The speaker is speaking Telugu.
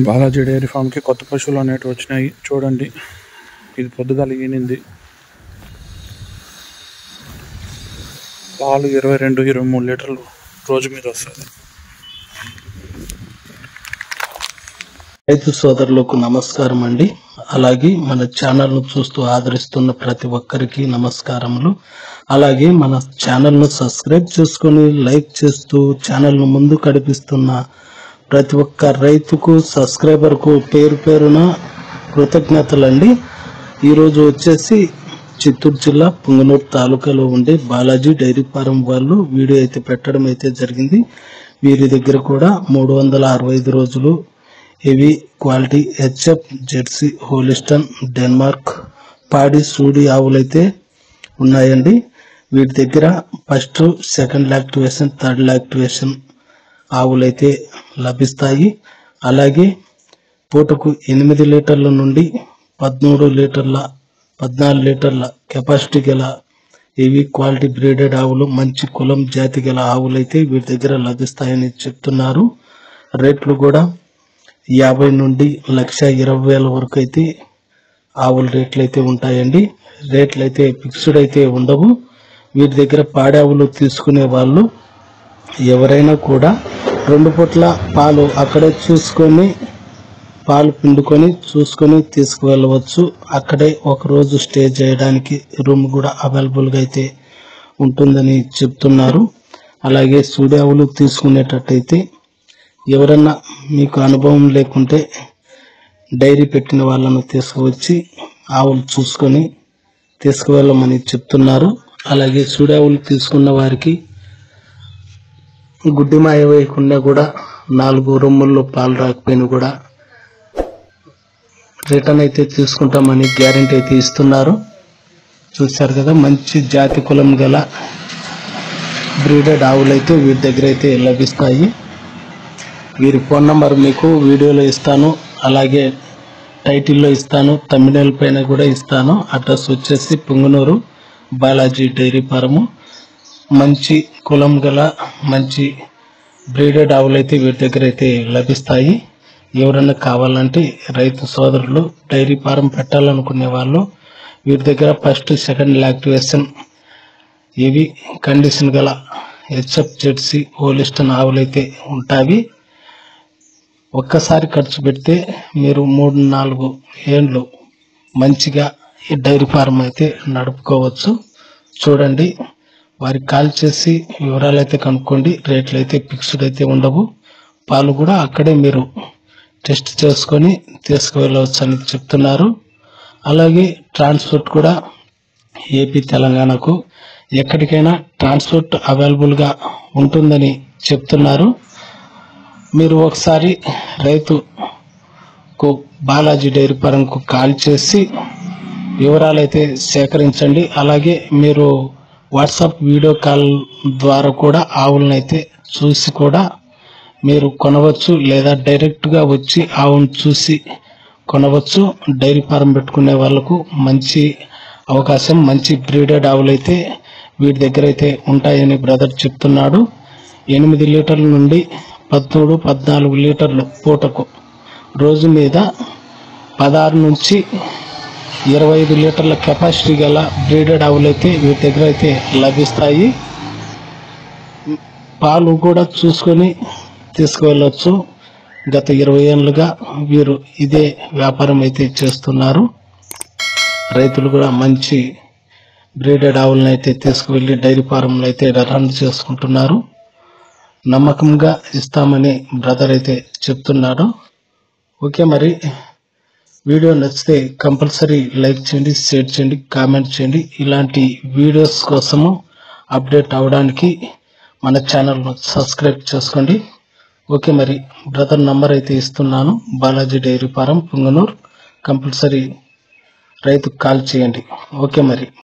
బాలాజీ డైరీ ఫామ్కి కొత్త పశువులు అనేటివి వచ్చినాయి. చూడండి, ఇది పొద్దుగాల ఈనింది. పాలు 22-23 లీటర్లు రోజు మీద వస్తుంది. రైతు సోదరులకు నమస్కారం అండి. అలాగే మన ఛానల్ను చూస్తూ ఆదరిస్తున్న ప్రతి ఒక్కరికి నమస్కారములు. అలాగే మన ఛానల్ను సబ్స్క్రైబ్ చేసుకొని లైక్ చేస్తూ ఛానల్ను ముందు కడిపిస్తున్న ప్రతి ఒక్క రైతుకు సబ్స్క్రైబర్కు పేరు పేరున కృతజ్ఞతలండి. ఈరోజు వచ్చేసి చిత్తూరు జిల్లా పుంగనూరు తాలూకాలో ఉండే బాలాజీ డైరీ ఫారం వాళ్ళు వీడియో అయితే పెట్టడం అయితే జరిగింది. వీరి దగ్గర కూడా 365 రోజులు heavy quality HF Jersey Holstein Denmark పాడి సూడి ఆవులైతే ఉన్నాయండి. వీటి దగ్గర ఫస్ట్ సెకండ్ లాక్టివేషన్ థర్డ్ లాక్టివేషన్ ఆవులైతే లభిస్తాయి. అలాగే పూటకు 8 లీటర్ల నుండి 14 లీటర్ల కెపాసిటీ గల హెవీ క్వాలిటీ బ్రీడెడ్ ఆవులు, మంచి కులం జాతి గల ఆవులైతే వీటి దగ్గర లభిస్తాయని చెప్తున్నారు. రేట్లు కూడా 50 నుండి 1,20,000 వరకు అయితే ఆవుల రేట్లు అయితే ఉంటాయండి. రేట్లు అయితే ఫిక్స్డ్ అయితే ఉండవు. వీటి దగ్గర పాడావులు తీసుకునే వాళ్ళు ఎవరైనా కూడా 2 పూట్ల పాలు అక్కడే చూసుకొని పాలు పిండుకొని చూసుకొని తీసుకువెళ్ళవచ్చు. అక్కడే ఒక రోజు స్టే చేయడానికి రూమ్ కూడా అవైలబుల్గా అయితే ఉంటుందని చెప్తున్నారు. అలాగే సూడి ఆవులు తీసుకునేటట్టయితే ఎవరన్నా మీకు అనుభవం లేకుంటే డైరీ పెట్టిన వాళ్ళను తీసుకువచ్చి ఆవులు చూసుకొని తీసుకువెళ్ళమని చెప్తున్నారు. అలాగే సూడి ఆవులు తీసుకున్న వారికి గుడ్డి మాయ వేయకుండా కూడా 4 రొమ్ముల్లో పాలు రాకపోయినా కూడా రిటర్న్ అయితే తీసుకుంటామని గ్యారెంటీ అయితే ఇస్తున్నారు. చూశారు కదా, మంచి జాతి కులం గల బ్రీడెడ్ ఆవులు అయితే వీటి దగ్గర అయితే లభిస్తాయి. వీరి ఫోన్ నంబర్ మీకు వీడియోలో ఇస్తాను, అలాగే టైటిల్లో ఇస్తాను, తమిళ పైన కూడా ఇస్తాను. అడ్రస్ వచ్చేసి పుంగనూరు బాలాజీ డైరీ ఫారము. మంచి కులం గల మంచి బ్రీడెడ్ ఆవులు అయితే వీటి దగ్గర అయితే లభిస్తాయి. ఎవరైనా కావాలంటే రైతు సోదరులు డైరీ ఫారం పెట్టాలనుకునే వాళ్ళు వీటి దగ్గర ఫస్ట్ సెకండ్ లాక్టివేషన్ ఇవి కండిషన్ గల హెచ్ఎఫ్ జెర్సీ హోలిస్టన్ ఆవులు అయితే ఉంటాయి. ఒక్కసారి ఖర్చు పెడితే మీరు 3-4 ఏళ్ళు మంచిగా ఈ డైరీ ఫారం అయితే నడుపుకోవచ్చు. చూడండి, వారికి కాల్ చేసి వివరాలు అయితే కనుక్కోండి. రేట్లు అయితే ఫిక్స్డ్ అయితే ఉండవు. పాలు కూడా అక్కడే మీరు టెస్ట్ చేసుకొని తీసుకువెళ్ళవచ్చు అని చెప్తున్నారు. అలాగే ట్రాన్స్పోర్ట్ కూడా ఏపీ తెలంగాణకు ఎక్కడికైనా ట్రాన్స్పోర్ట్ అవైలబుల్గా ఉంటుందని చెప్తున్నారు. మీరు ఒకసారి రైతుకు బాలాజీ డైరీ ఫారంకు కాల్ చేసి వివరాలు అయితే సేకరించండి. అలాగే మీరు వాట్సాప్ వీడియో కాల్ ద్వారా కూడా ఆవులను అయితే చూసి కూడా మీరు కొనవచ్చు, లేదా డైరెక్ట్గా వచ్చి ఆవును చూసి కొనవచ్చు. డైరీ ఫారం పెట్టుకునే వాళ్ళకు మంచి అవకాశం. మంచి బ్రీడెడ్ ఆవులు అయితే వీటి దగ్గర అయితే ఉంటాయని బ్రదర్ చెప్తున్నాడు. 8 లీటర్ల నుండి 13-14 లీటర్లు పూటకు రోజు మీద 16 నుంచి 25 లీటర్ల కెపాసిటీ గల బ్రీడెడ్ ఆవులు అయితే వీటి దగ్గర అయితే లభిస్తాయి. పాలు కూడా చూసుకొని తీసుకువెళ్ళవచ్చు. గత 20 ఏళ్ళుగా వీరు ఇదే వ్యాపారం అయితే చేస్తున్నారు. రైతులు కూడా మంచి బ్రీడెడ్ ఆవులను అయితే తీసుకువెళ్ళి డైరీ ఫారంలో అయితే రన్ చేసుకుంటున్నారు. నమ్మకంగా ఇస్తామని బ్రదర్ అయితే చెప్తున్నాడు. ఓకే, మరి వీడియో నచ్చితే కంపల్సరీ లైక్ చేయండి, షేర్ చేయండి, కామెంట్ చేయండి. ఇలాంటి వీడియోస్ కోసము అప్డేట్ అవడానికి మన ఛానల్ను సబ్స్క్రైబ్ చేసుకోండి. ఓకే, మరి బ్రదర్ నంబర్ అయితే ఇస్తున్నాను. Balaji dairy farm Punganur. Compulsory రైతుకు కాల్ చేయండి. ఓకే మరి.